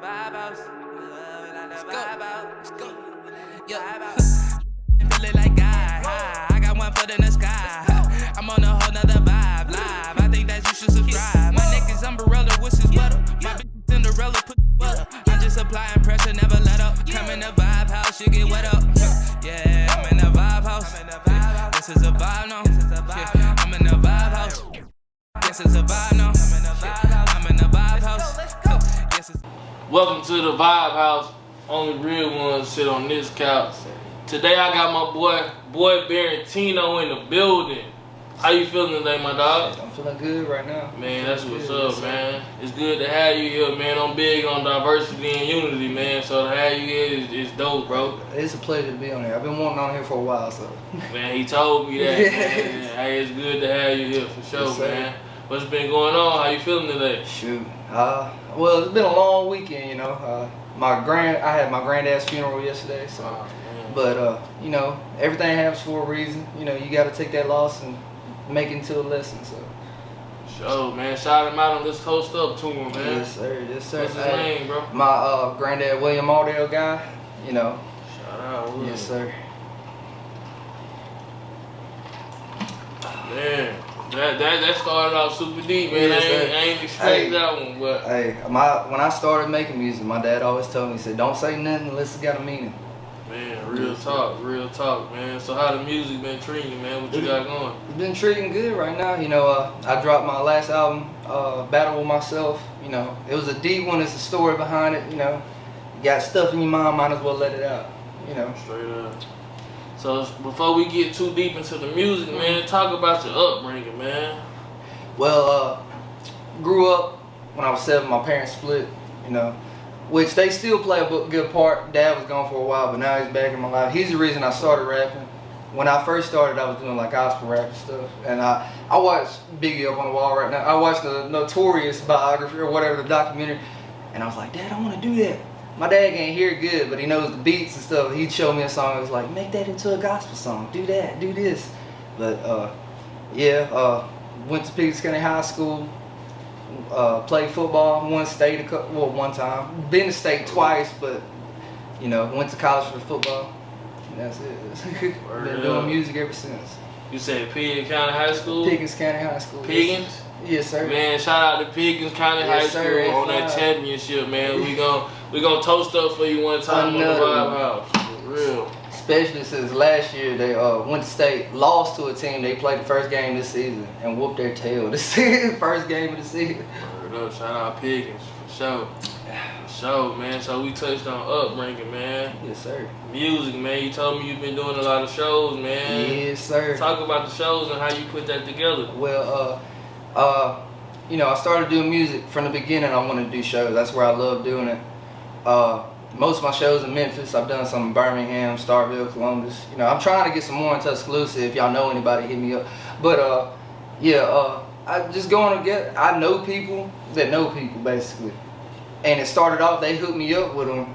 Let's go. Let's go. Yeah. Feeling like God. I got one foot in the sky. I'm on a whole nother vibe. Live. I think that you should subscribe. My neck is umbrella, which is butter. My bitch is Cinderella, put butter. I'm just applying pressure, never let up. Come in the vibe house, you get wet up. Yeah, I'm in the vibe house. This is a vibe now. Yeah, I'm in the vibe house. This is a vibe now. I'm in the vibe house. Welcome to the Vibe House. Only real ones sit on this couch. Today I got my boy Barrentino in the building. How you feeling today, my dog? I'm feeling good right now. Man, that's what's up, man. It's good to have you here, man. I'm big on diversity and unity, man. So to have you here is dope, bro. It's a pleasure to be on here. I've been wanting on here for a while, so. Man, he told me that, man. Hey, it's good to have you here for sure, yes, man. What's been going on? How you feeling today? Shoot. Well, it's been a long weekend, you know. I had my granddad's funeral yesterday, so. But you know, everything happens for a reason. You know, you got to take that loss and make it into a lesson. So. Sure, man. Shout him out and let's toast up to him, man. Yes, sir. Yes, sir. What's his name, bro? My granddad, William Aldale guy. You know. Shout out, William. Yes, sir. Man. That started off super deep, man. Yes, I ain't expect that one, but hey, when I started making music, my dad always told me, he said, "Don't say nothing unless it's got a meaning." Man, real talk, man. So how the music been treating you, man? What you got going? It's been treating good right now. You know, I dropped my last album, Battle With Myself. You know, it was a deep one. It's a story behind it. You know, you got stuff in your mind, might as well let it out. You know. Straight up. So before we get too deep into the music, man, talk about your upbringing, man. Well, grew up when I was 7. My parents split. You know. Which they still play a good part. Dad was gone for a while, but now he's back in my life. He's the reason I started rapping. When I first started, I was doing like gospel rap and stuff. And I watched Biggie up on the wall right now. I watched the Notorious biography or whatever, the documentary. And I was like, Dad, I want to do that. My dad can't hear good, but he knows the beats and stuff. He'd show me a song. He was like, make that into a gospel song. Do that, do this. But went to Pickens County High School. Played football, won state one time. Been to state twice, but you know, went to college for football. And that's it. Been doing music ever since. You said Pickens County High School? Pickens County High School. Pickens? Yes, sir. Man, shout out to Pickens County High School on that championship, man. We gonna toast up for you one time on the Vibe House. For real. Especially since last year they went to state, lost to a team. They played the first game this season and whooped their tail. This first game of the season. Word up, shout out Pickens for sure. For sure, man. So we touched on upbringing, man. Yes, sir. Music, man. You told me you've been doing a lot of shows, man. Yes, sir. Talk about the shows and how you put that together. Well, you know, I started doing music from the beginning. I wanted to do shows. That's where I love doing it. Most of my shows in Memphis. I've done some in Birmingham, Starkville, Columbus. You know, I'm trying to get some more into exclusive. If y'all know anybody, hit me up. But I just going to get. I know people that know people basically, and it started off. They hooked me up with them,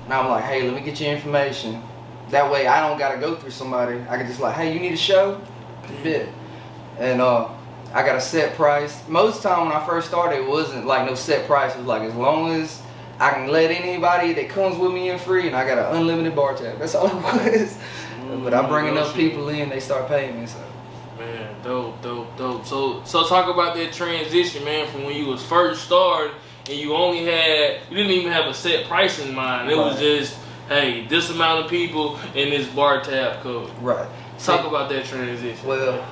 and I'm like, hey, let me get your information. That way, I don't gotta go through somebody. I can just like, hey, you need a show? Bit. And I got a set price. Most of the time when I first started, it wasn't like no set price. It was like as long as I can let anybody that comes with me in free, and I got an unlimited bar tab. That's all it was. But I'm bringing enough people in, they start paying me. So. Man, dope. So talk about that transition, man, from when you was first started and you didn't even have a set price in mind. It was just, hey, this amount of people and this bar tab covered. Right. Talk about that transition. Well,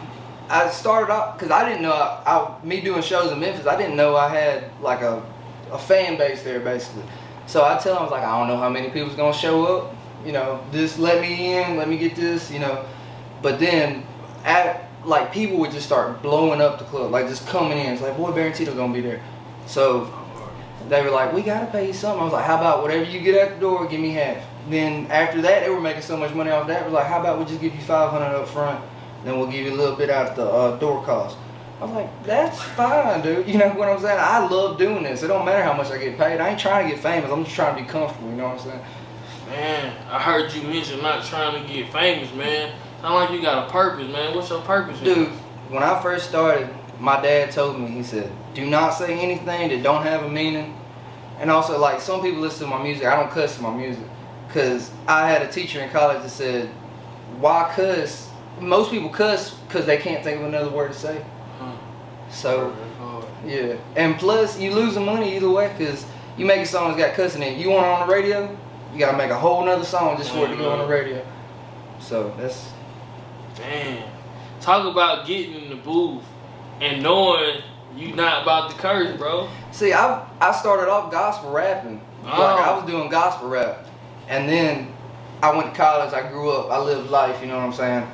I started off because I didn't know me doing shows in Memphis. I didn't know I had like a fan base there basically. So I tell them, I was like, I don't know how many people's gonna show up. You know, just let me in, let me get this. You know, but then like people would just start blowing up the club, like just coming in. It's like, boy, Barrentino gonna be there. So they were like, we gotta pay you something. I was like, how about whatever you get at the door, give me half. Then after that, they were making so much money off that. It was like, how about we just give you $500 up front, then we'll give you a little bit out the door cost. I was like, that's fine, dude. You know what I'm saying? I love doing this. It don't matter how much I get paid. I ain't trying to get famous. I'm just trying to be comfortable. You know what I'm saying? Man, I heard you mention not trying to get famous, man. Sound like you got a purpose, man. What's your purpose? Dude, when I first started, my dad told me, he said, do not say anything that don't have a meaning And also, like, some people listen to my music. I don't cuss to my music. Because I had a teacher in college that said, why cuss? Most people cuss because they can't think of another word to say. So, yeah. And plus, you losing money either way because you make a song that's got cussing in it. You want it on the radio, you got to make a whole nother song just for it to go on the radio. So, that's... Man. Talk about getting in the booth and knowing you not about to curse, bro. See, I started off gospel rapping. Like, I was doing gospel rap. And then I went to college, I grew up, I lived life, you know what I'm saying?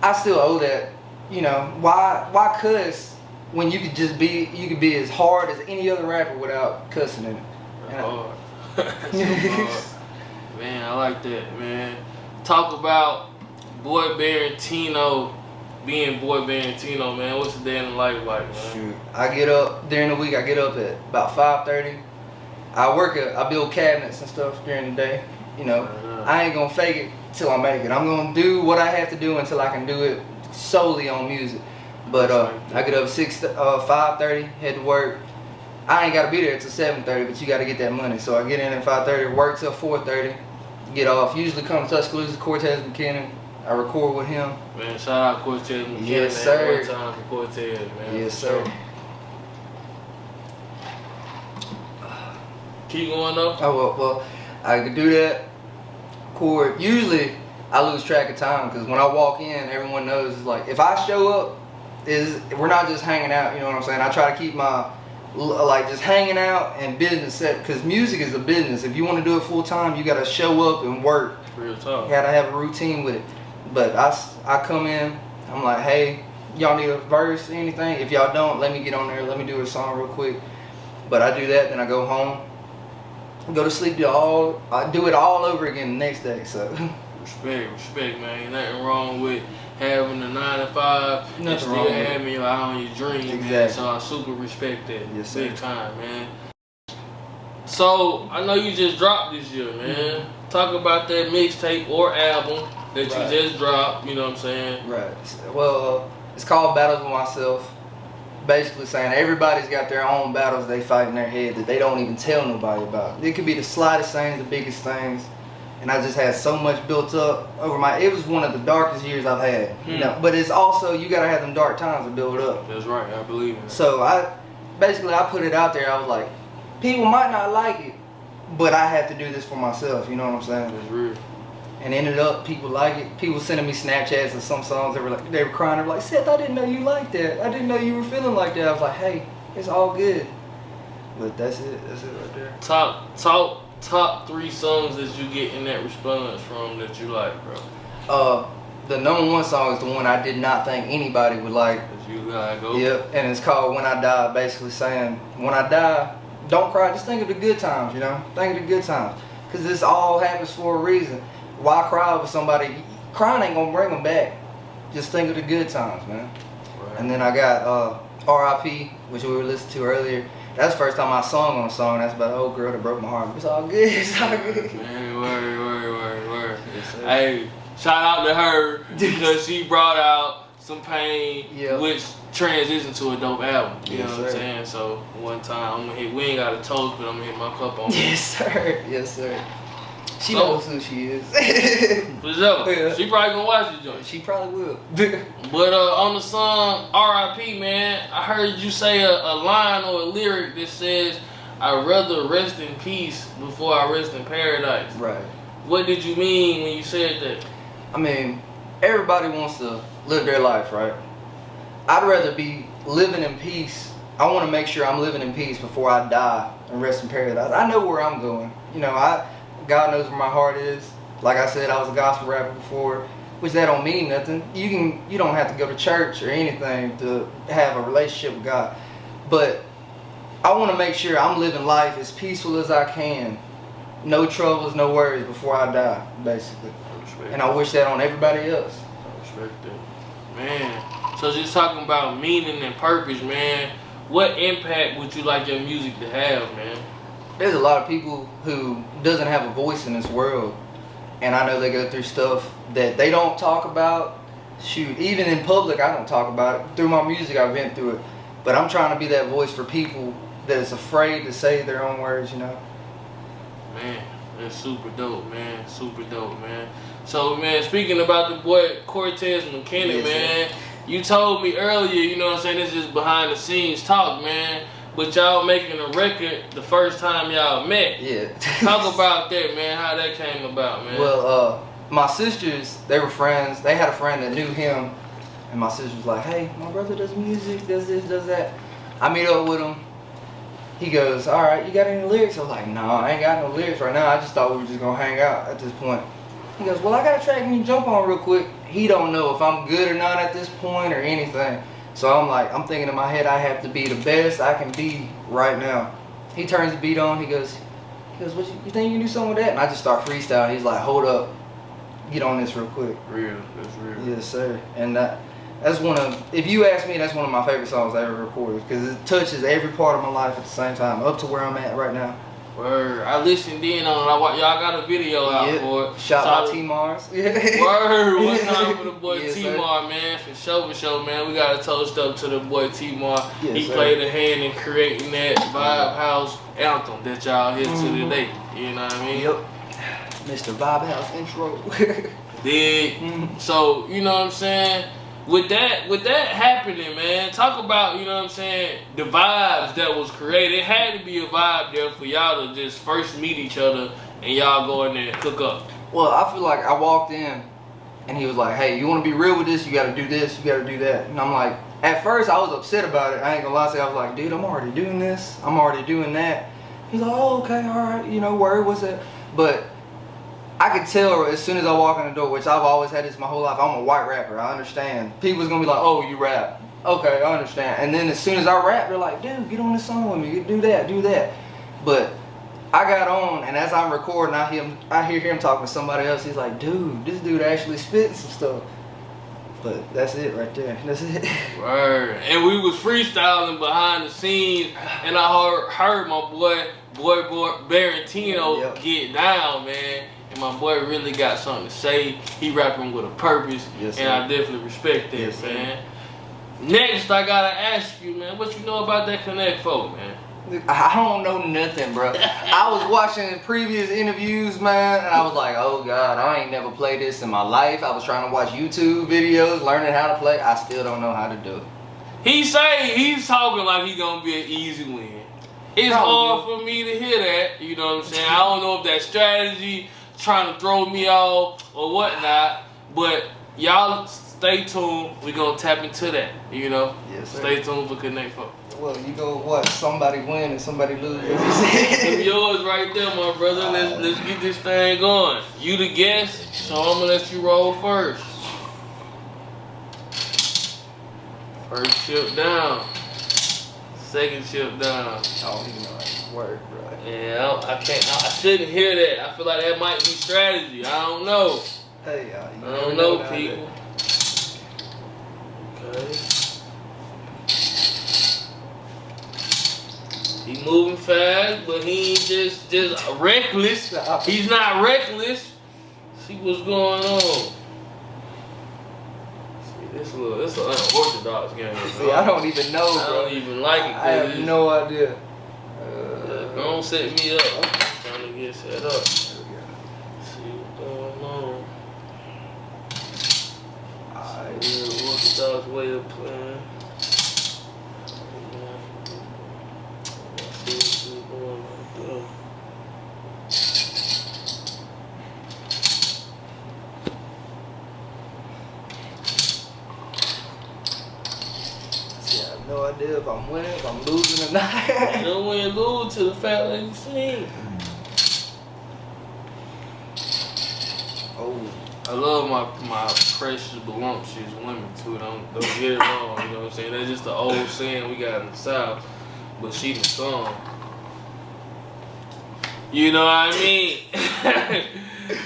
I still owe that, you know. Why cuss when you could just be, you could be as hard as any other rapper without cussing in it? That's hard. That's hard. Man, I like that, man. Talk about Boy Barrentino being Boy Barrentino, man. What's the day in the life like, man? Shoot. I get up, during the week, I get up at about 5:30. I build cabinets and stuff during the day. You know, I ain't gonna fake it till I make it. I'm gonna do what I have to do until I can do it solely on music. But I get up 5:30, head to work. I ain't gotta be there till 7:30, but you gotta get that money. So I get in at 5:30, work till 4:30, get off. Usually come to Tuscaloosa, Cortez McKinnon. I record with him. Man, shout out Cortez McKinnon. Yes, sir. One time for Cortez, man. Yes, sir. Keep going though. Oh well, I could do that. Record. Usually, I lose track of time because when I walk in, everyone knows. It's like if I show up, we're not just hanging out. You know what I'm saying? I try to keep my just hanging out and business set because music is a business. If you want to do it full time, you gotta show up and work. Real talk. You gotta have a routine with it. But I come in, I'm like, hey, y'all need a verse, anything? If y'all don't, let me get on there, let me do a song real quick. But I do that, then I go home, go to sleep, I do it all over again the next day. So Respect, man. Ain't nothing wrong with having a 9 to 5 and still having your eye on your dream, exactly. Man. So I super respect that. Yes, big sir. time, man. So I know you just dropped this year, man. Talk about that mixtape or album that you just dropped, you know what I'm saying? Right. Well, it's called Battles with Myself. Basically saying everybody's got their own battles they fight in their head that they don't even tell nobody about. It could be the slightest things, the biggest things. And I just had so much built up over it was one of the darkest years I've had. You know, but it's also, you gotta have them dark times to build up. That's right, I believe in it. So I put it out there. I was like, people might not like it, but I have to do this for myself, you know what I'm saying? That's real. And ended up, people like it. People sending me Snapchats of some songs they were crying. They were like, Seth, I didn't know you liked that. I didn't know you were feeling like that. I was like, hey, it's all good. But that's it right there. Top 3 songs that you get in that response from that you like, bro. The number 1 song is the one I did not think anybody would like. You gotta go. Yep, and it's called When I Die, basically saying, when I die, don't cry, just think of the good times, you know? Think of the good times. Because this all happens for a reason. Why cry over somebody? Crying ain't gonna bring them back. Just think of the good times, man. Right. And then I got R.I.P., which we were listening to earlier. That's the first time I sung on a song. That's about an old girl that broke my heart. It's all good. It's all good. Man, word. Yes, hey, shout out to her because she brought out Some Pain, which transitioned to a dope album. You know what I'm saying? So one time, we ain't got a toast, but I'm gonna hit my cup on it. Yes, sir. She knows who she is. For sure. Yeah. She probably gonna watch the joint. She probably will. But on the song R.I.P., man, I heard you say a line or a lyric that says, I'd rather rest in peace before I rest in paradise. Right. What did you mean when you said that? I mean, everybody wants to live their life, right? I'd rather be living in peace. I want to make sure I'm living in peace before I die and rest in paradise. I know where I'm going. You know, God knows where my heart is. Like I said, I was a gospel rapper before, which that don't mean nothing. You don't have to go to church or anything to have a relationship with God. But I want to make sure I'm living life as peaceful as I can. No troubles, no worries before I die, basically. And I wish that on everybody else. I respect that. Man, so just talking about meaning and purpose, man, what impact would you like your music to have, man? There's a lot of people who doesn't have a voice in this world, and I know they go through stuff that they don't talk about. Shoot, even in public I don't talk about it. Through my music I've been through it, but I'm trying to be that voice for people that is afraid to say their own words, you know. Man, that's super dope, man. Super dope, man. So, man, speaking about the boy Cortez McKinney, man, you told me earlier, you know what I'm saying, this is just behind the scenes talk, man. But y'all making a record the first time y'all met. Yeah. Talk about that, man. How that came about, man. Well, my sisters, they were friends. They had a friend that knew him. And my sister was like, hey, my brother does music, does this, does that. I meet up with him. He goes, all right, you got any lyrics? I was like, no, I ain't got no lyrics right now. I just thought we were just going to hang out at this point. He goes, well, I got a track you can jump on real quick. He don't know if I'm good or not at this point or anything. So I'm like, I'm thinking in my head, I have to be the best I can be right now. He turns the beat on. He goes, what you think you can do something with that? And I just start freestyling. He's like, hold up, get on this real quick. Real, that's real. Yes, sir. And that's one of, if you ask me, that's one of my favorite songs I ever recorded because it touches every part of my life at the same time, up to where I'm at right now. Word. I listened in on it. Y'all got a video out for it. Shout out T-Mars. Word. One time for the boy yes, T-Mar, man. For sure, man. We got to toast up to the boy T-Mar. Yes, he sir. played a hand in creating that Vibe House anthem that y'all hear to today. You know what I mean? Yep. Mr. Vibe House intro. Dig. So, you know what I'm saying? With that happening, man, talk about, you know what I'm saying, the vibes that was created. It had to be a vibe there for y'all to just first meet each other and y'all go in there and cook up. Well, I feel like I walked in and he was like, hey, you want to be real with this? You got to do this, you got to do that. And I'm like, at first I was upset about it. I ain't gonna lie to you. I was like, dude, I'm already doing this. I'm already doing that. He's like, oh, okay, all right, you know, word, what's that? But I could tell as soon as I walk in the door, which I've always had this my whole life, I'm a white rapper, I understand. People's gonna be like, oh, you rap. Okay, I understand. And then as soon as I rap, they're like, dude, get on this song with me, do that, do that. But I got on, and as I'm recording, I hear him talking to somebody else. He's like, dude, this dude actually spitting some stuff. But that's it right there. That's it. Word. And we was freestyling behind the scenes, and I heard my boy Barrentino get down, man. And my boy really got something to say. He rapping with a purpose, and I definitely respect that, man. Next, I gotta ask you, man, what you know about that Connect folk, man? I don't know nothing, bro. I was watching previous interviews, man, and I was like, oh God, I ain't never played this in my life. I was trying to watch YouTube videos, learning how to play. I still don't know how to do it. He's talking like he gonna be an easy win. It's hard for me to hear that, you know what I'm saying? I don't know if that strategy trying to throw me off or whatnot, but y'all stay tuned. We gonna tap into that, you know? Yes, sir. Stay tuned for Connect Folk. Well, you go what? Somebody win and somebody lose. Them yours right there, my brother. Let's get this thing going. You the guest, so I'm gonna let you roll first. First chip down. Second chip down. I don't even know how to work, bro. Yeah, I shouldn't hear that. I feel like that might be strategy. I don't know. Hey, I don't know, people. Okay. He moving fast, but he ain't just reckless. He's not reckless. See what's going on. See, this an unorthodox game. See, I don't even know, bro. I don't even like it. I have no idea. Don't set me up. I'm trying to get set up. See what's going on. Unorthodox way of playing. No idea if I'm winning, if I'm losing or not. You don't win lose to the fact that you sing. Oh. I love my precious, voluptuous women too. Don't get it wrong. You know what I'm saying? That's just the old saying we got in the South. But she the song. You know what I mean?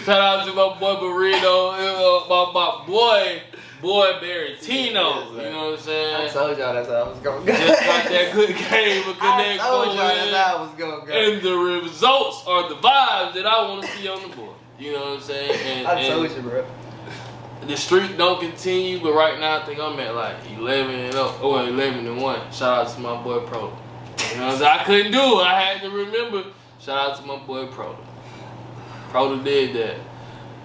Shout out to my boy Barrentino, my boy Barrentino. You know what I'm saying? I told y'all that's how I was going to go. Just got that good game of Connect. I told y'all that's how I was going to go. And the results are the vibes that I want to see on the board. You know what I'm saying? I told you, bro. The streak don't continue, but right now I think I'm at like 11-0 or 11-1. Shout out to my boy Pro. You know what I'm saying? I couldn't do it. I had to remember. Shout out to my boy Proto. Proto did that.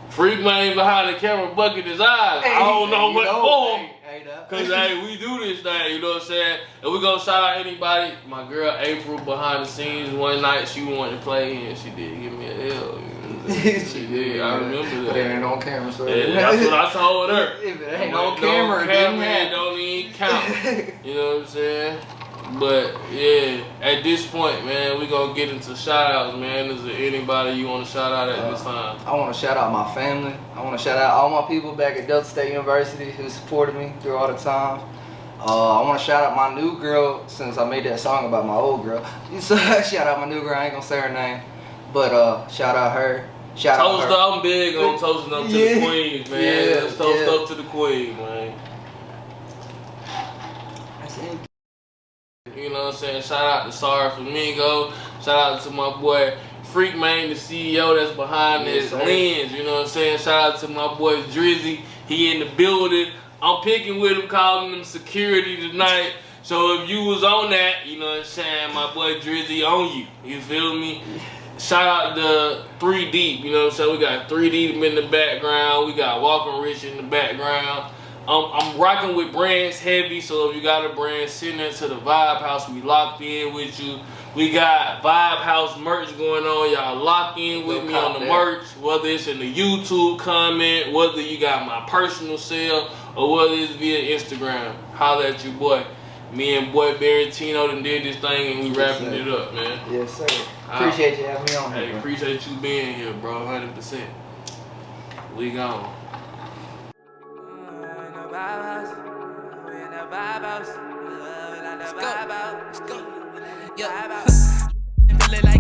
Freak man behind the camera bucking his eyes. I don't know what for. Cause hey, we do this thing, you know what I'm saying? And we gonna shout out anybody. My girl April behind the scenes one night she wanted to play and she did give me a L. She did. I remember that. But it ain't on camera, so that's what I told her. If it ain't on camera, it don't even count. You know what I'm saying? But yeah, at this point, man, we gonna get into shout outs, man. Is there anybody you wanna shout out at this time? I wanna shout out my family. I wanna shout out all my people back at Delta State University who supported me through all the times. I wanna shout out my new girl since I made that song about my old girl. So shout out my new girl, I ain't gonna say her name. But shout out her. Shout out her. I'm big on toasting up to the queens, man. Yeah, let's toast up to the queen, man. That's it. You know what I'm saying? Shout out to Sorry Flamingo. Shout out to my boy Freak Man, the CEO that's behind this lens. You know what I'm saying? Shout out to my boy Drizzy. He in the building. I'm picking with him, calling him security tonight. So if you was on that, you know what I'm saying? My boy Drizzy on you. You feel me? Shout out to 3 Deep. You know what I'm saying? We got 3 Deep in the background. We got Walking Rich in the background. I'm rocking with brands heavy, so if you got a brand, send it to the Vibe House. We locked in with you. We got Vibe House merch going on. Y'all lock in with me on the merch, whether it's in the YouTube comment, whether you got my personal sale, or whether it's via Instagram. Holla at your boy. Me and boy Barrentino done did this thing and we wrapping it up, man. Yes, sir. Appreciate you having me on here. Hey, appreciate you being here, bro. 100%. We gone. Let's go. Let's go. Yeah. Feeling like